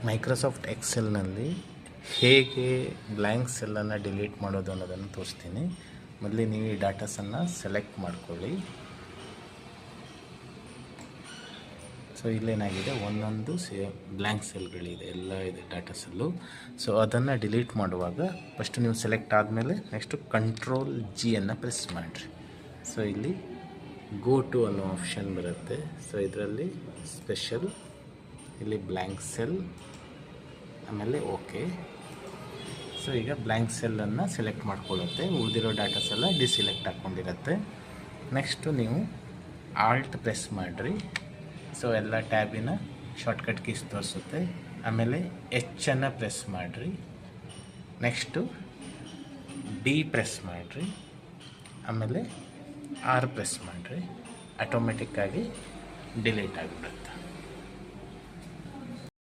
Microsoft ಎಕ್ಸೆಲ್ನಲ್ಲಿ ಹೇಗೆ blank ಸೆಲ್ಲನ್ನು delete ಮಾಡೋದು ಅನ್ನೋದನ್ನು ತೋರಿಸ್ತೀನಿ. ಮೊದಲು ನೀವು ಈ ಡಾಟಾಸನ್ನು ಸೆಲೆಕ್ಟ್ ಮಾಡ್ಕೊಳ್ಳಿ. ಸೊ ಇಲ್ಲೇನಾಗಿದೆ, ಒಂದೊಂದು ಬ್ಲ್ಯಾಂಕ್ ಸೆಲ್ಗಳಿದೆ, ಎಲ್ಲ ಇದೆ ಡಾಟಾಸೆಲ್ಲು. ಸೊ ಅದನ್ನು ಡಿಲೀಟ್ ಮಾಡುವಾಗ ಫಸ್ಟು ನೀವು ಸೆಲೆಕ್ಟ್ ಆದಮೇಲೆ ನೆಕ್ಸ್ಟು Ctrl+G ಪ್ರೆಸ್ ಮಾಡಿರಿ. ಸೊ ಇಲ್ಲಿ ಗೋ ಟು ಅನ್ನೋ ಆಪ್ಷನ್ ಬರುತ್ತೆ. ಸೊ ಇದರಲ್ಲಿ ಸ್ಪೆಷಲ್, ಇಲ್ಲಿ ಬ್ಲ್ಯಾಂಕ್ ಸೆಲ್, ಆಮೇಲೆ ಓಕೆ. ಸೊ ಈಗ ಬ್ಲ್ಯಾಂಕ್ ಸೆಲ್ಲನ್ನು ಸೆಲೆಕ್ಟ್ ಮಾಡ್ಕೊಳ್ಳುತ್ತೆ, ಉಳಿದಿರೋ ಡಾಟಾಸ್ ಎಲ್ಲ ಡಿಸೆಲೆಕ್ಟ್ ಹಾಕ್ಕೊಂಡಿರುತ್ತೆ. ನೆಕ್ಸ್ಟು ನೀವು ಆಲ್ಟ್ ಪ್ರೆಸ್ ಮಾಡಿರಿ. ಸೊ ಎಲ್ಲ ಟ್ಯಾಬಿನ ಶಾರ್ಟ್ಕಟ್ ಕೀಸ್ ತೋರಿಸುತ್ತೆ. ಆಮೇಲೆ ಎಚ್ಚನ್ನು ಪ್ರೆಸ್ ಮಾಡಿರಿ. ನೆಕ್ಸ್ಟು ಡಿ ಪ್ರೆಸ್ ಮಾಡಿರಿ. ಆಮೇಲೆ ಆರ್ ಪ್ರೆಸ್ ಮಾಡಿರಿ. ಆಟೋಮೆಟಿಕ್ಕಾಗಿ ಡಿಲೀಟ್ ಆಗಿಬಿಡುತ್ತೆ.